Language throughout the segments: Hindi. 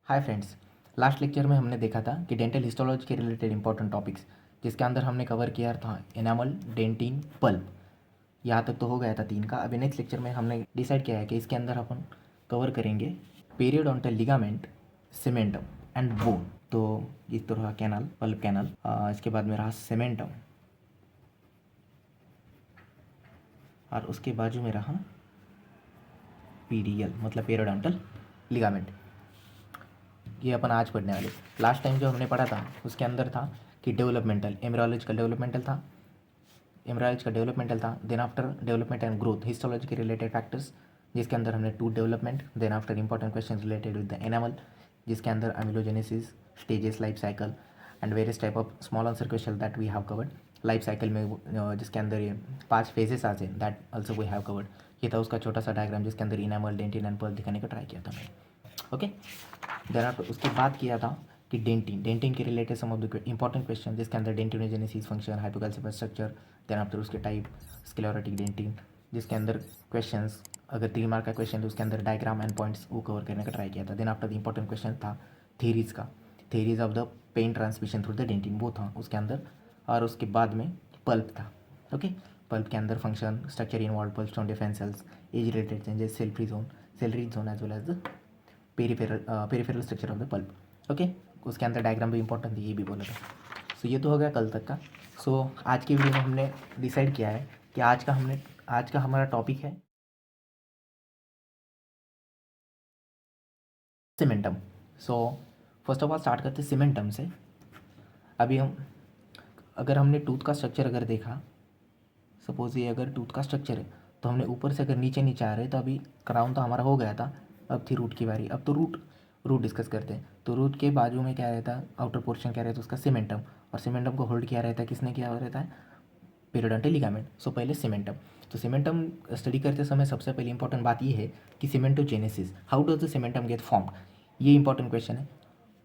Hi friends. लास्ट लेक्चर में हमने देखा था कि डेंटल हिस्टोलॉजी के रिलेटेड इंपॉर्टेंट टॉपिक्स, जिसके अंदर हमने कवर किया था एनामल, डेंटिन, पल्प। यहाँ तक तो हो गया था 3 का। अभी नेक्स्ट लेक्चर में हमने डिसाइड किया है कि इसके अंदर अपन कवर करेंगे periodontal ligament, cementum and bone. तो एक तो रहा कैनल, पल्प कैनल। इसके बाद में रहा सीमेंटम, और उसके बाजू में रहा पीडियल मतलब पेरियोडोंटल लिगामेंट। ये अपन आज पढ़ने वाले। लास्ट टाइम जो हमने पढ़ा था उसके अंदर था कि डेवलपमेंटल, एम्ब्रियोलॉजिकल डेवलपमेंटल था। Then after development and growth, histology के रिलेटेड फैक्टर्स, जिसके अंदर हमने tooth development. Then after important question related with the enamel, जिसके अंदर amelogenesis, stages, life cycle and various type of small answer question that we have covered. Life cycle में जिसके अंदर ये 5 फेजेस आते हैं, that also we have covered. ये था उसका छोटा सा डायग्राम, जिसके अंदर इनेमल, डेंटिन एंड पल्प दिखाने का ट्राई किया था मैंने। ओके, देन आफ्टर उसके बाद किया था कि डेंटिन के related some of the important question, जिसके अंदर dentinogenesis, function, hypocalcified structure. Then after उसके टाइप, स्क्लेरोटिक डेंटिन, जिसके अंदर क्वेश्चंस, अगर 3 मार्क का क्वेश्चन तो उसके अंदर डायग्राम एंड पॉइंट्स वो कवर करने का ट्राई किया था। Then after the important question था थेरीज का, theories of the pain transmission through the dentin, वो था उसके अंदर। और उसके बाद में पल्प था। ओके, पल्प के अंदर function, structure involve, pulp stone defence cells, age related changes, cell free zone as well as the peripheral structure of the pulp. Okay, उसके अंदर डायग्राम भी इंपॉर्टेंट थी, ये भी बोला था। सो ये तो हो गया कल तक का। सो आज की वीडियो में हमने डिसाइड किया है कि आज का हमारा टॉपिक है cementum. So first of all start करते हैं सीमेंटम से। अभी हम, अगर हमने टूथ का स्ट्रक्चर अगर देखा, सपोज ये अगर टूथ का स्ट्रक्चर है, तो हमने ऊपर से अगर नीचे नीचे आ रहे, तो अभी क्राउन तो हमारा हो गया था, अब थी रूट की बारी। अब तो रूट डिस्कस करते हैं। तो रूट के बाजू में क्या रहता है, आउटर पोर्शन क्या रहता है उसका, सीमेंटम। और सीमेंटम को होल्ड किया रहता है, किसने किया रहता है, पेरियोडोंटल लिगामेंट। सो पहले सीमेंटम। तो सीमेंटम स्टडी करते समय सबसे पहले इंपॉर्टेंट बात ये है कि cementogenesis, how does the cementum get formed, ये इंपॉर्टेंट क्वेश्चन है।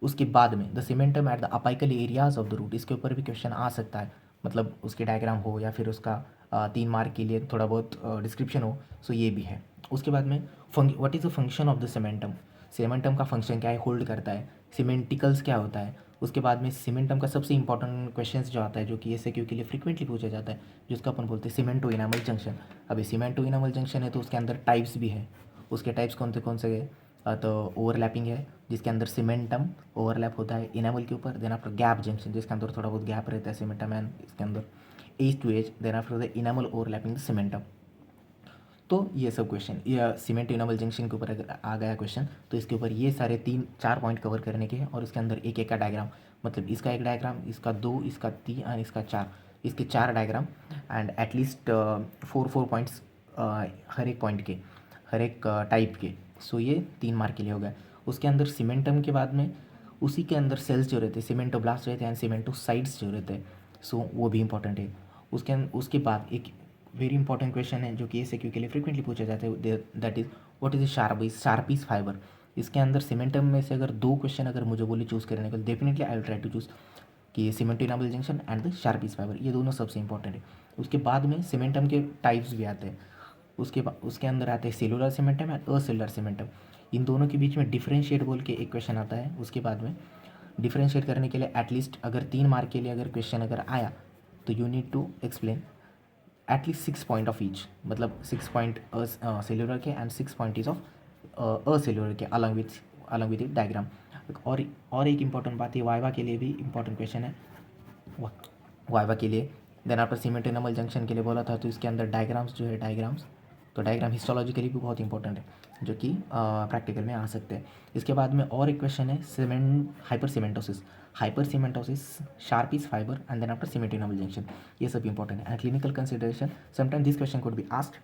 उसके बाद में the cementum at the apical areas of the root, इसके ऊपर भी क्वेश्चन आ सकता है। मतलब उसके डायग्राम हो या फिर उसका 3 मार्क के लिए थोड़ा बहुत डिस्क्रिप्शन हो। सो ये भी है। उसके बाद में what is the function of the cementum, cementum का फंक्शन क्या है, होल्ड करता है। सीमेंटिकल्स क्या होता है। उसके बाद में सीमेंटम का सबसे इंपॉर्टेंट क्वेश्चन जो आता है, जो कि एसएक्यू के लिए फ्रिक्वेंटली पूछा जाता है, जिसको अपन बोलते हैं सीमेंटो इनामल जंक्शन। अभी सीमेंटो इनामल जंक्शन है तो उसके अंदर टाइप्स भी है। उसके टाइप्स कौन से है, तो ओवरलैपिंग है, जिसके अंदर सीमेंटम ओवरलैप होता है इनामल के ऊपर। देन आफ्टर गैप जंक्शन, जिसके अंदर थोड़ा बहुत गैप रहता है सीमेंटम एंड इसके अंदर edge to edge. Then after the enamel overlapping the cementum. तो ये सब क्वेश्चन, ये सीमेंट इनामल जंक्शन के ऊपर अगर आ गया क्वेश्चन, तो इसके ऊपर ये सारे 3-4 पॉइंट कवर करने के हैं। और इसके अंदर एक एक का डायग्राम, मतलब इसका एक डायग्राम, इसका 2, इसका 3 एंड इसका 4, इसके 4 डायग्राम एंड एटलीस्ट 4 पॉइंट्स हर एक पॉइंट के, हर एक टाइप के। सो ये 3 मार्क के लिए हो गया। उसके अंदर सीमेंटम के बाद में उसी के अंदर सेल्स जो रहते हैं, सीमेंटोब्लास्ट रहते हैं एंड सीमेंटोसाइट्स जो रहते हैं, सो वो भी इंपॉर्टेंट है। उसके बाद एक वेरी इंपॉर्टेंट क्वेश्चन है जो कि एसएक्यू के लिए फ्रिक्वेंटली पूछा जाता है, that is what is Sharpey's fibre. इसके अंदर सीमेंटम में से अगर 2 क्वेश्चन अगर मुझे बोले चूज़ करने को, definitely I will try to choose कि cemento enamel junction and the Sharpey's fibre, ये दोनों सबसे इंपॉर्टेंट है। उसके बाद में सीमेंटम के टाइप्स भी आते हैं। उसके अंदर आते हैं सेलुलर सीमेंटम एंड असेलुलर सीमेंटम। इन दोनों के बीच में डिफरेंशिएट बोल के एक क्वेश्चन आता है। उसके बाद में डिफरेंशिएट करने के लिए एटलीस्ट अगर 3 मार्क के लिए अगर क्वेश्चन अगर आया, तो you need to explain at least 6 point of each, मतलब 6 पॉइंट सेलुलर के and 6 point is of acellular के, अलॉन्ग विथ इट डायग्राम। और एक इंपॉर्टेंट बात है, वाइवा के लिए भी इंपॉर्टेंट क्वेश्चन है, वाइवा के लिए। Then after cement enamel junction के लिए बोला था, तो इसके अंदर डायग्राम्स जो है, डायग्राम्स तो डायग्राम हिस्टोलॉजी के लिए भी बहुत इंपॉर्टेंट है, जो कि प्रैक्टिकल में आ सकते हैं। इसके बाद में और एक क्वेश्चन है hyper cementosis, Sharpey's fibre and then after cement enamel junction. ये सब इंपॉर्टेंट है and clinical consideration, sometime this question could be asked.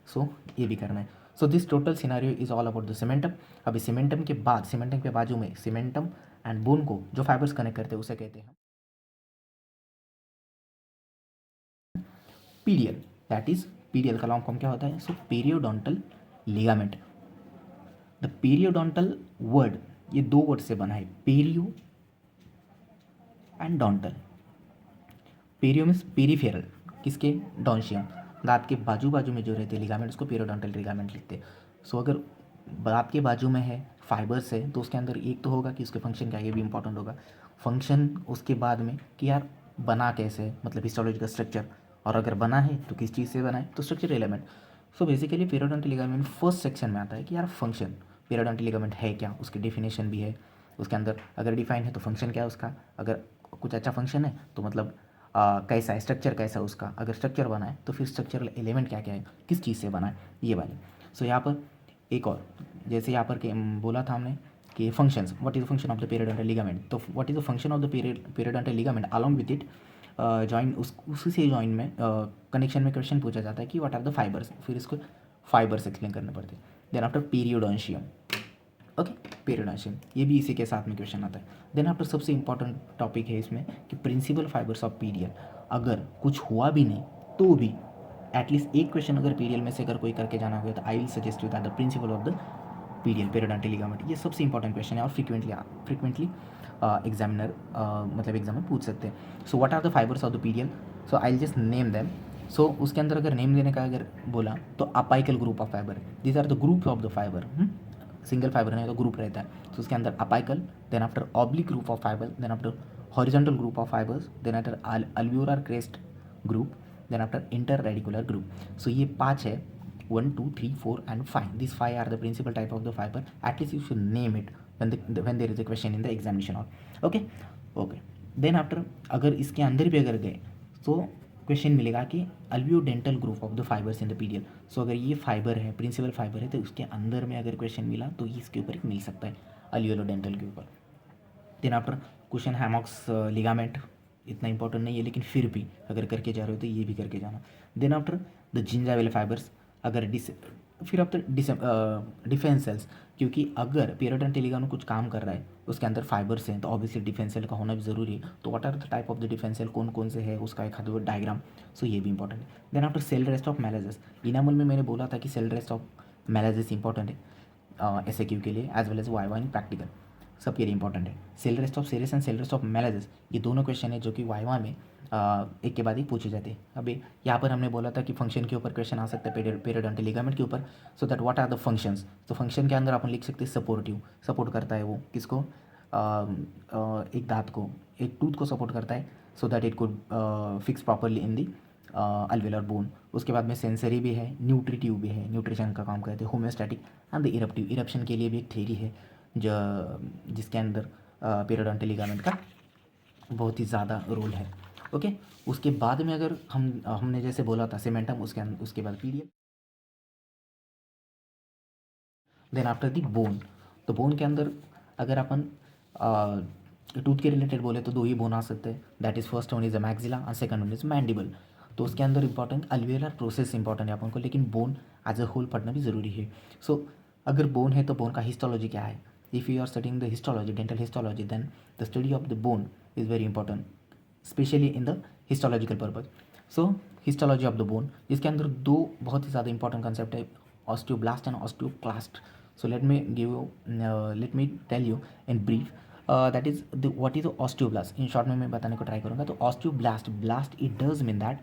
So ये भी करना है। So this total scenario is all about the cementum. अभी सीमेंटम के बाद, सीमेंटम के बाजू में सीमेंटम एंड बोन को जो फाइबर्स कनेक्ट करते हैं उसे कहते हैं पीडियल। दैट इज, पीडियल का लॉन्ग फॉर्म क्या होता है, so periodontal ligament. The periodontal word, ये 2 वर्ड से बना है, perio and dontal. Perio means peripheral, किसके, डॉन्शियम, दांत के बाजू बाजू में जो रहते हैं लिगामेंट, उसको पेरियोडोंटल लिगामेंट लिखते हैं। सो अगर दांत के बाजू में है, फाइबर्स है तो उसके अंदर एक तो होगा कि उसके फंक्शन क्या है, ये भी इंपॉर्टेंट होगा। फंक्शन उसके बाद में कि यार बना कैसे है, मतलब हिस्टोलॉजी का स्ट्रक्चर, और अगर बना है तो किस चीज़ से बना है, तो structure element. So basically periodontal ligament first section में आता है कि यार फंक्शन पीरियोडोंटल लिगामेंट है क्या, उसकी डेफिनेशन भी है उसके अंदर। अगर डिफाइन है तो फंक्शन क्या है उसका, अगर कुछ अच्छा फंक्शन है तो मतलब कैसा है, स्ट्रक्चर कैसा है उसका, अगर स्ट्रक्चर बना है तो फिर स्ट्रक्चरल एलिमेंट क्या क्या है, किस चीज़ से बना है, ये वाली। सो यहाँ पर एक और, जैसे यहाँ पर बोला था हमने कि functions, what is the function of the periodontal ligament, तो what is the function of the periodontal ligament along with it join, उसी से जॉइन में कनेक्शन में क्वेश्चन पूछा जाता है कि व्हाट आर द फाइबर्स, फिर इसको फाइबर्स एक्सप्लेन करने पड़ते हैं। देन आफ्टर पीरियोडोंशियम, ओके, पीरियोडोंशियम ये भी इसी के साथ में क्वेश्चन आता है। देन आफ्टर सबसे इंपॉर्टेंट टॉपिक है इसमें कि प्रिंसिपल फाइबर्स ऑफ पीरियल, अगर कुछ हुआ भी नहीं तो भी एटलीस्ट एक क्वेश्चन अगर पीरियल में से अगर कोई करके जाना होगा तो I will suggest you that the principal of the पीरियल पीरियोडोंटल लिगामेंट, ये सबसे इंपॉर्टेंट क्वेश्चन है और फ्रिक्वेंटली एग्जामिनर मतलब एग्जाम में पूछ सकते हैं। So what are the fibres of the पीरियल, so I will just name them. So उसके अंदर अगर नेम देने का अगर बोला तो apical group of fibre, these are the groups of the fibre, single fibre नहीं तो ग्रुप रहता है, तो उसके अंदर apical, then after oblique group of fibre, then after horizontal group of fibres, then after alveolar crest group, then after inter radicular group. So ये 5 है, 1 2 3 4 and 5, these 5 are the principal type of the fiber, at least you should name it when there is a question in the examination hall, okay okay। then after अगर इसके अंदर भी अगर गए तो क्वेश्चन मिलेगा कि alveolodental group of the fibres in the पीरियल। सो अगर ये फाइबर है, प्रिंसिपल फाइबर है, तो उसके अंदर में अगर क्वेश्चन मिला तो इसके ऊपर मिल सकता है, अल्वियोडेंटल के ऊपर। देन आफ्टर क्वेश्चन हैमॉक्स लिगामेंट, इतना इंपॉर्टेंट नहीं है लेकिन फिर भी अगर करके जा रहे हो तो ये भी करके जाना। देन आफ्टर द जिंजावेल फाइबर्स, अगर फिर आफ्टर डिफेंस सेल्स, क्योंकि अगर पीरियोडोंटल लिगामेंट कुछ काम कर रहा है उसके अंदर फाइबर्स हैं तो ऑब्वियसली डिफेंस सेल का होना भी ज़रूरी है। तो what are the type of the defence cell, कौन कौन से है उसका एक हाथ डायग्राम, सो ये भी इंपॉर्टेंट है। Then after cell rest of Malassez, enamel में मैंने बोला था कि cell rest of Malassez important है SAQ के लिए as well as viva in practical, सबके लिए इंपॉर्टेंट है। Cell rest of Serres and cell rest of Malassez, ये दोनों क्वेश्चन है जो कि वाइवा में एक के बाद एक पूछे जाते हैं। अभी यहाँ पर हमने बोला था कि फंक्शन के ऊपर क्वेश्चन आ सकता है पीरियोडोंटल लिगामेंट के ऊपर। So that what are the functions, तो फंक्शन के अंदर अपन लिख सकते हैं सपोर्टिव, सपोर्ट करता है वो किसको, एक दांत को, एक टूथ को सपोर्ट करता है, so that it could fix properly in the alveolar bone. उसके बाद में सेंसरी भी है, न्यूट्रिटिव भी है, न्यूट्रिशन का काम करते हैं, homeostatic and the eruptive, eruption के लिए भी एक थ्योरी है जो जिसके अंदर पीरियोडोंटल लिगामेंट का बहुत ही ज़्यादा रोल है, ओके। उसके बाद में अगर हमने जैसे बोला था सीमेंटम, उसके बाद period. Then after the bone, तो बोन के अंदर अगर अपन टूथ के रिलेटेड बोले तो दो ही बोन आ सकते हैं, that is first one is the maxilla and second one is mandible. तो उसके अंदर इंपॉर्टेंट अल्वियोलर प्रोसेस इंपॉर्टेंट है अपन को, लेकिन बोन एज अ होल पढ़ना भी ज़रूरी है। सो अगर बोन है तो बोन का हिस्टोलॉजी क्या है, if you are studying the histology, dental histology, then the study of the bone is very important specially in the histological purpose. So histology of the bone, जिसके अंदर दो बहुत ही ज़्यादा इंपॉर्टेंट कंसेप्ट है, osteoblast and osteoclast. So let me tell you in brief that is the what is osteoblast, in short में मैं बताने को ट्राई करूँगा। तो osteoblast, blast it does mean that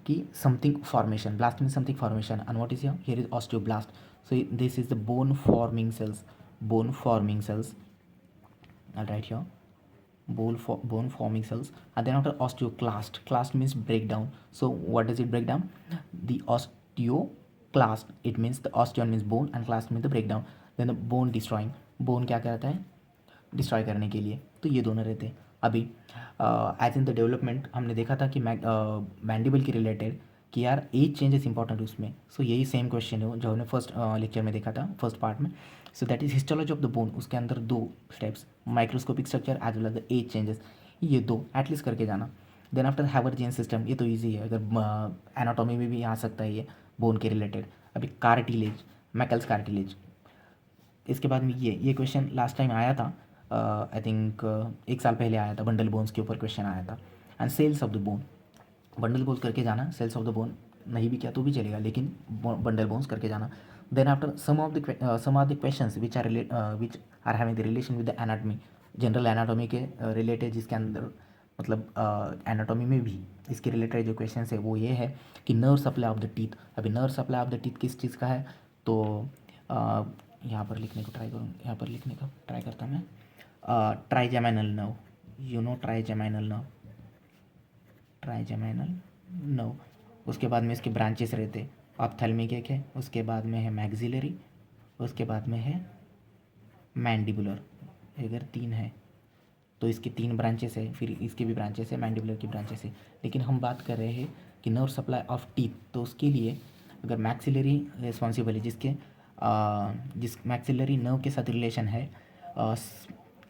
कि something formation, blast mean something formation, and what is here is osteoblast. So this is the bone forming sales, bone forming cells, I'll write here bone forming cells. And then after osteoclast, clast means breakdown. So what does it break down, the osteoclast, it means the osteon means bone and clast means the breakdown, then the bone destroying, bone क्या करता है डिस्ट्रॉय करने के लिए, तो ये दोनों रहते हैं। अभी एज इन द डेवलपमेंट हमने देखा था कि मैंडिबल के रिलेटेड कि यार एज चेंजेस इंपॉर्टेंट उसमें। सो यही सेम क्वेश्चन है जो हमने फर्स्ट लेक्चर में देखा था, फर्स्ट पार्ट में। So that is histology of the bone, उसके अंदर दो steps, microscopic structure as well as the age changes, ये दो एटलीस्ट करके जाना। देन आफ्टर हैवर्जियन सिस्टम, ये तो ईजी है, अगर एनाटॉमी में भी आ सकता है ये बोन के रिलेटेड। अभी कार्टिलेज, मैकल्स कार्टिलेज, इसके बाद में ये क्वेश्चन लास्ट टाइम आया था, आई थिंक 1 साल पहले आया था, बंडल बोन्स के ऊपर क्वेश्चन आया था। And cells of the bone, bundle bones करके जाना, सेल्स ऑफ द बोन नहीं भी किया तो भी चलेगा, लेकिन बंडल बोन्स करके जाना। Then after some of the questions which are having the relation with the anatomy, general anatomy के रिलेटेड, जिसके अंदर मतलब एनाटॉमी में भी इसके रिलेटेड जो क्वेश्चंस है वो ये है कि nerve supply of the teeth. अभी nerve supply of the teeth किस चीज़ का है, तो यहाँ पर लिखने को ट्राई करूँ, यहाँ पर लिखने का ट्राई करता मैं। Trigeminal nerve, you know trigeminal nerve, trigeminal nerve. उसके बाद में इसके ब्रांचेस रहते, ऑप्थेल्मिक एक है, उसके बाद में है मैक्सिलरी, उसके बाद में है मैंडिबुलर। अगर 3 है तो इसके 3 ब्रांचेस है, फिर इसके भी ब्रांचेस है, मैंडिबुलर की ब्रांचेस है। लेकिन हम बात कर रहे हैं कि नर्व सप्लाई ऑफ टीथ, तो उसके लिए अगर मैक्सिलरी रिस्पॉन्सिबल है, जिस मैक्सिलरी नर्व के साथ रिलेशन है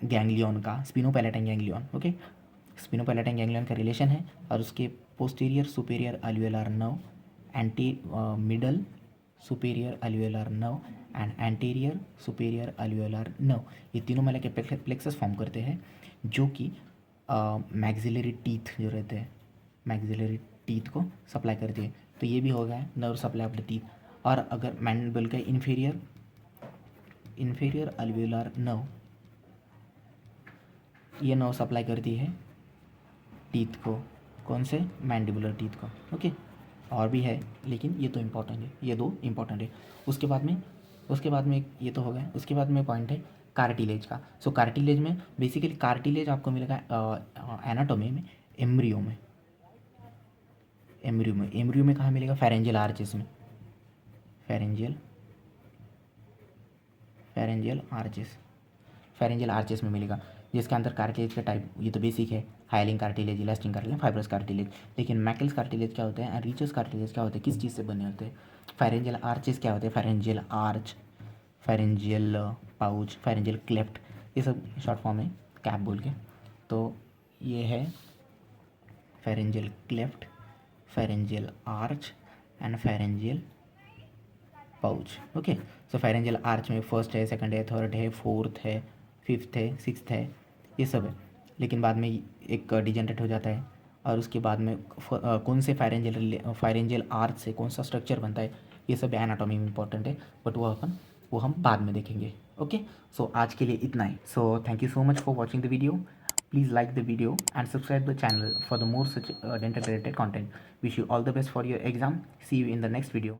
गैंग्लियन का, स्पिनोपैलेटाइन गैंग्लियन, ओके, स्पिनोपैलेटाइन गैंग्लियन का रिलेशन है, और उसके posterior superior alveolar nerve, anti middle superior alveolar nerve and anterior superior alveolar nerve, ये तीनों मिला के प्लेक्सस फॉर्म करते हैं, जो कि मैक्सिलरी टीथ जो रहते हैं, मैक्सिलरी टीथ को सप्लाई करती है। तो ये भी हो गया nerve supply of the teeth. और अगर मैंडिबल का इन्फीरियर अल्वियोलर नर्व, ये नर्व सप्लाई करती है टीथ को, कौन से, मैंडिबुलर टीथ को, ओके। और भी है लेकिन ये तो इम्पोर्टेंट है, ये 2 इम्पोर्टेंट है। उसके बाद में ये तो हो गया। उसके बाद में पॉइंट है कार्टिलेज का। सो कार्टिलेज में बेसिकली कार्टिलेज आपको मिलेगा एनाटोमी में एम्ब्रियो में कहाँ मिलेगा, फेरेंजियल आर्चेस में, फेरेंजियल आर्चेस में मिलेगा, जिसके अंदर कार्टिलेज का टाइप, ये तो बेसिक है, hyaline cartilage, elastic cartilage, fibrous cartilage. लेकिन मैकल्स कार्टिलेज क्या होते हैं, रीचस कार्टिलेज क्या होते हैं, किस चीज़ से बने होते हैं, फेरेंजियल आर्चेस क्या होते हैं, pharyngeal arch, pharyngeal pouch, pharyngeal cleft, ये सब शॉर्ट फॉर्म है कैप बोल के। तो ये है pharyngeal cleft, pharyngeal arch and pharyngeal pouch, okay. So pharyngeal arch में फर्स्ट है, सेकंड है, थर्ड है, फोर्थ है, फिफ्थ है, सिक्स्थ है, ये सब है। लेकिन बाद में एक डिजेनरेट हो जाता है, और उसके बाद में कौन से फेरेंजियल आर्च से कौन सा स्ट्रक्चर बनता है, ये सब एनाटॉमी में इंपॉर्टेंट है, बट वो हम बाद में देखेंगे, ओके। सो आज के लिए इतना ही। So thank you so much for watching the video. Please like the video and subscribe the channel for the more such dental related content. Wish you all the best for your exam. See you in the next video.